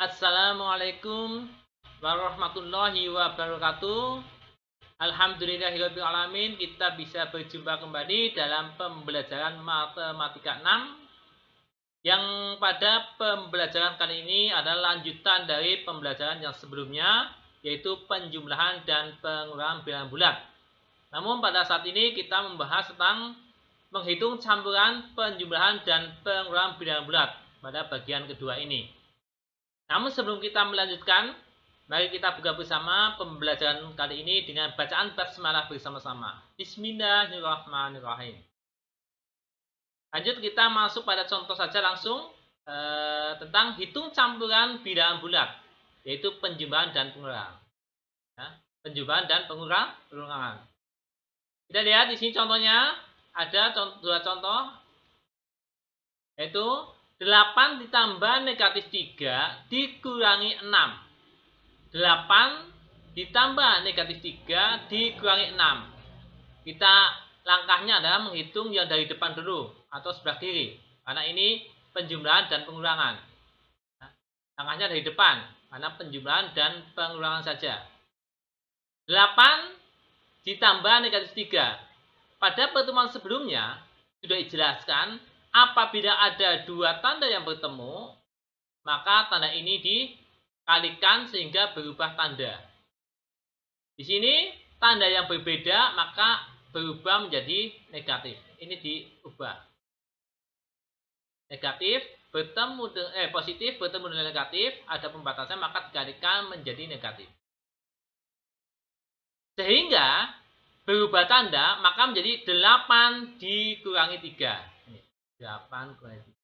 Assalamualaikum warahmatullahi wabarakatuh. Alhamdulillahirabbil alamin, kita bisa berjumpa kembali dalam pembelajaran matematika 6 yang pada pembelajaran kali ini adalah lanjutan dari pembelajaran yang sebelumnya, yaitu penjumlahan dan pengurangan bilangan bulat. Namun pada saat ini kita membahas tentang menghitung campuran penjumlahan dan pengurangan bilangan bulat pada bagian kedua ini. Namun sebelum kita melanjutkan, mari kita buka bersama pembelajaran kali ini dengan bacaan basmalah bersama-sama. Bismillahirrahmanirrahim. Lanjut kita masuk pada contoh saja langsung tentang hitung campuran bilangan bulat, yaitu penjumlahan dan pengurangan. Ya, penjumlahan dan pengurangan. Kita lihat di sini contohnya ada dua contoh, yaitu 8 ditambah negatif 3 dikurangi 6. 8 ditambah negatif 3 dikurangi 6. Kita langkahnya adalah menghitung yang dari depan dulu atau sebelah kiri. Karena ini penjumlahan dan pengurangan. Langkahnya dari depan karena penjumlahan dan pengurangan saja. 8 ditambah negatif 3. Pada pertemuan sebelumnya sudah dijelaskan apabila ada dua tanda yang bertemu, maka tanda ini dikalikan sehingga berubah tanda. Di sini tanda yang berbeda maka berubah menjadi negatif. Ini diubah. Negatif bertemu positif bertemu dengan negatif, ada pembatasan maka dikalikan menjadi negatif. Sehingga berubah tanda maka menjadi 8 dikurangi 3. 8 kurangi 3.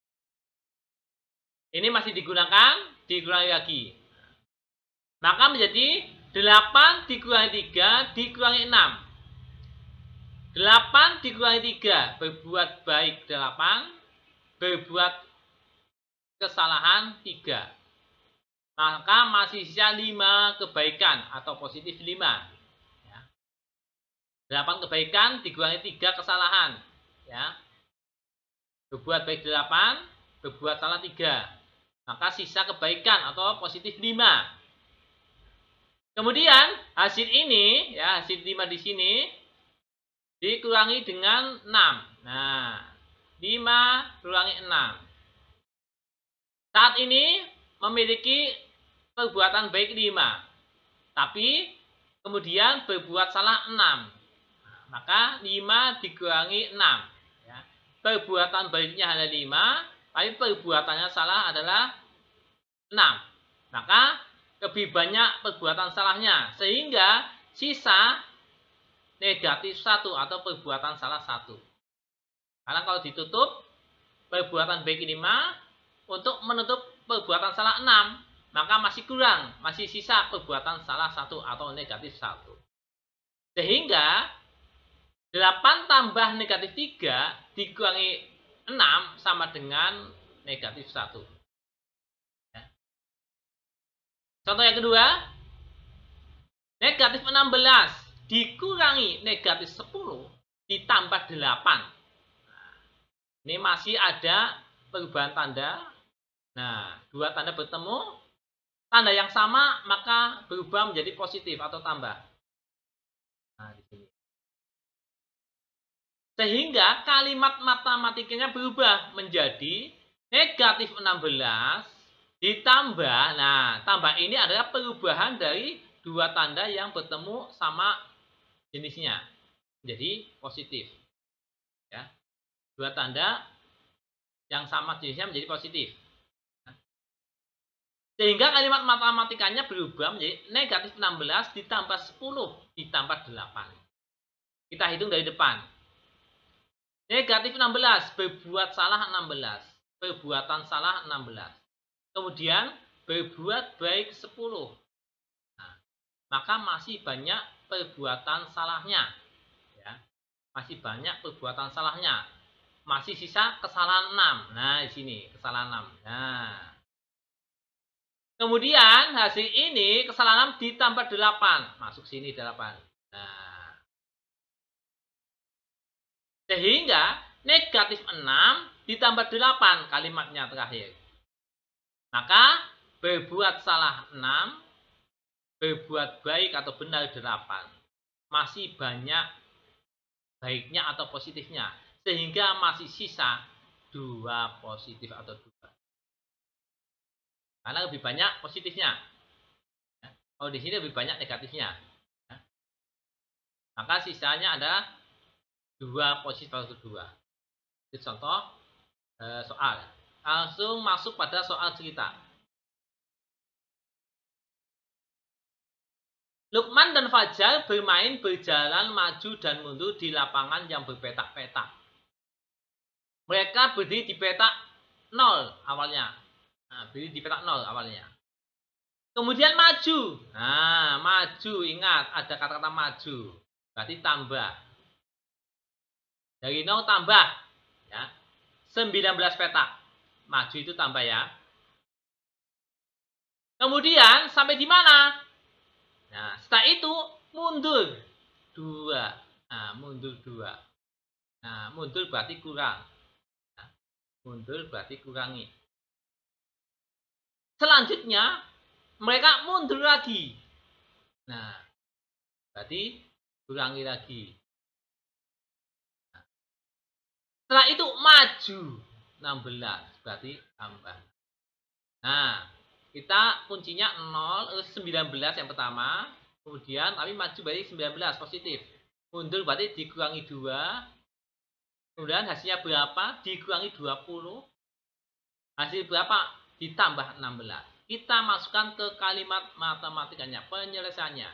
Ini masih digunakan, dikurangi lagi. Maka menjadi 8 dikurangi 3 dikurangi 6. 8 dikurangi 3 berbuat baik 8, berbuat kesalahan 3. Maka masih sisa 5 kebaikan atau positif 5. 8 kebaikan dikurangi 3 kesalahan. Ya. Berbuat baik 8, berbuat salah 3. Maka sisa kebaikan atau positif 5. Kemudian hasil ini, ya, hasil 5 di sini dikurangi dengan 6. Nah, 5 kurangi 6. Saat ini memiliki perbuatan baik 5. Tapi kemudian berbuat salah 6. Maka 5 dikurangi 6. Perbuatan baiknya hanya 5, tapi perbuatannya salah adalah 6. Maka lebih banyak perbuatan salahnya, sehingga sisa negatif 1 atau perbuatan salah 1. Karena kalau ditutup perbuatan baik 5 untuk menutup perbuatan salah 6, maka masih kurang, masih sisa perbuatan salah 1 atau negatif 1. Sehingga 8 tambah negatif 3 dikurangi 6 sama dengan negatif 1. Ya. Contoh yang kedua, negatif 16 dikurangi negatif 10 ditambah 8. Nah, ini masih ada perubahan tanda. Nah, dua tanda bertemu, tanda yang sama maka berubah menjadi positif atau tambah. Nah, di sini. Sehingga kalimat matematikanya berubah menjadi negatif 16 ditambah, nah tambah ini adalah perubahan dari dua tanda yang bertemu sama jenisnya jadi positif. Ya. Dua tanda yang sama jenisnya menjadi positif. Sehingga kalimat matematikanya berubah menjadi negatif 16 ditambah 10 ditambah 8. Kita hitung dari depan. Negatif 16, berbuat salah 16. Perbuatan salah 16. Kemudian berbuat baik 10. Nah, maka masih banyak perbuatan salahnya. Ya. Masih banyak perbuatan salahnya. Masih sisa kesalahan 6. Nah, di sini kesalahan 6. Nah. Kemudian hasil ini kesalahan 6 ditambah 8. Masuk sini 8. Nah. Sehingga negatif 6 ditambah 8 kalimatnya terakhir. Maka berbuat salah 6, berbuat baik atau benar 8. Masih banyak baiknya atau positifnya. Sehingga masih sisa 2 positif atau 2. Karena lebih banyak positifnya. Kalau di sini lebih banyak negatifnya. Maka sisanya ada 2 positif atau 2. Itu contoh soal. Langsung masuk pada soal cerita. Lukman dan Fajar bermain berjalan maju dan mundur di lapangan yang berpetak-petak. Mereka berdiri di petak 0 awalnya. Berdiri di petak 0 awalnya. Kemudian maju. Maju. Ingat, ada kata-kata maju. Berarti tambah. Dari 0 tambah. Ya. 19 petak. Maju itu tambah ya. Kemudian sampai di mana? Nah, setelah itu mundur 2. Mundur 2. Mundur berarti kurang. Mundur berarti kurangi. Selanjutnya mereka mundur lagi. Berarti kurangi lagi. Setelah itu maju 16 berarti tambah. Kita kuncinya 0, 19 yang pertama. Kemudian tapi maju berarti 19 positif. Mundur berarti dikurangi 2. Kemudian hasilnya berapa? Dikurangi 20. Hasil berapa? Ditambah 16. Kita masukkan ke kalimat matematikanya, penyelesaiannya.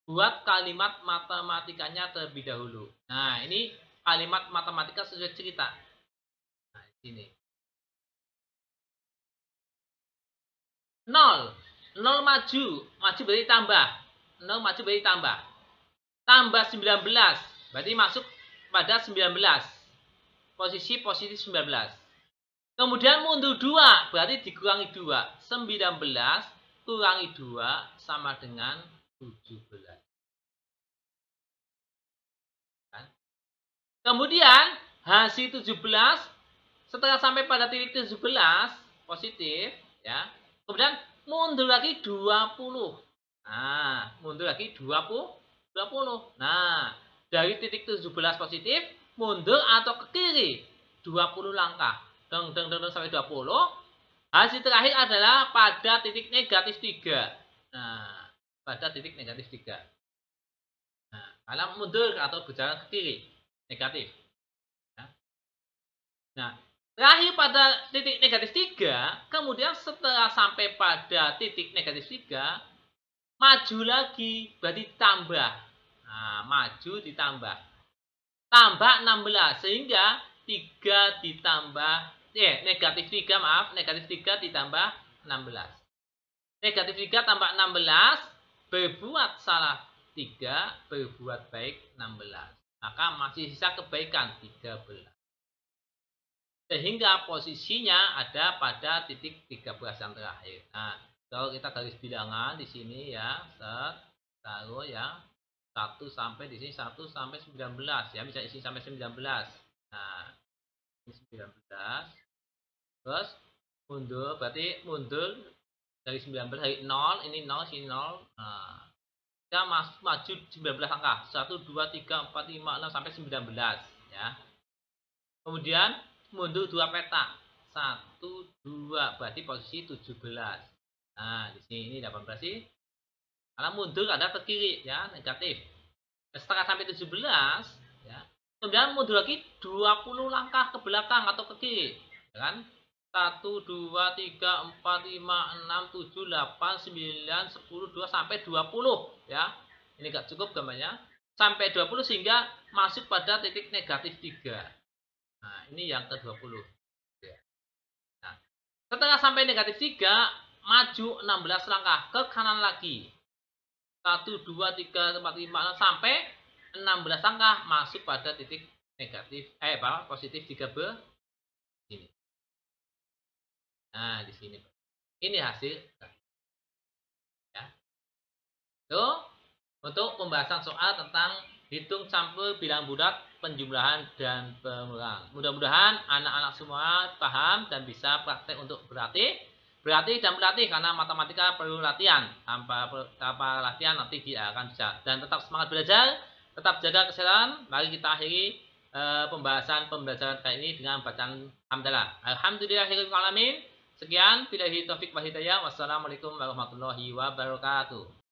Buat kalimat matematikanya terlebih dahulu. Ini kalimat matematika sesuai cerita. Ini 0 maju berarti tambah. 0 maju berarti tambah. Tambah 19 berarti masuk pada 19. Posisi positif 19. Kemudian mundur 2 berarti dikurangi 2. 19 kurangi 2 sama dengan 17. Kemudian hasil 17 setelah sampai pada titik 17 positif ya. Kemudian mundur lagi 20. Mundur lagi 20. Dari titik 17 positif mundur atau ke kiri 20 langkah. Deng sampai 20. Hasil terakhir adalah pada titik negatif 3. Pada titik negatif 3. Karena mundur atau berjalan ke kiri negatif. Terakhir pada titik negatif 3, kemudian setelah sampai pada titik negatif 3, maju lagi, berarti tambah. Maju ditambah. Tambah 16, sehingga 3 ditambah, negatif 3 ditambah 16. Negatif 3 tambah 16, berbuat salah 3, berbuat baik 16. Maka masih sisa kebaikan 13. Sehingga posisinya ada pada titik 13 yang terakhir. Kalau kita garis bilangan di sini ya, taruh ya 1 sampai di sini 1 sampai 19 ya, bisa isi sampai 19. Ini 19. Terus mundur berarti mundur dari 19 dari 0, ini 0 sini 0. Kita maju 19 angka. 1 2 3 4 5 6 sampai 19 ya. Kemudian mundur 2 petak. 1 2 berarti posisi 17. Di sini ini 18 sih. Karena mundur ada ke kiri ya, negatif. Setelah sampai 17 ya. Kemudian mundur lagi 20 langkah ke belakang atau ke kiri, ya kan? 1 2 3 4 5 6 7 8 9 10 2 sampai 20 ya. Ini enggak cukup gambarnya. Sampai 20 sehingga masuk pada titik negatif 3. Ini yang ke-20. Setelah sampai negatif 3, maju 16 langkah ke kanan lagi. 1 2 3 4 5 6 sampai 16 langkah masuk pada titik negatif positif 3 ini. Di sini. Ini hasil. Ya. Itu untuk pembahasan soal tentang hitung campur bilang bulat, penjumlahan dan pengulangan. Mudah-mudahan anak-anak semua paham dan bisa praktek untuk berlatih berlatih karena matematika perlu latihan. Tanpa latihan nanti dia akan bisa. Dan tetap semangat belajar, tetap jaga kesehatan. Mari kita akhiri pembelajaran kali ini dengan bacaan hamdalah. Alhamdulillahirabbil alamin. Sekian, billahi taufik wal hidayah. Wassalamualaikum warahmatullahi wabarakatuh.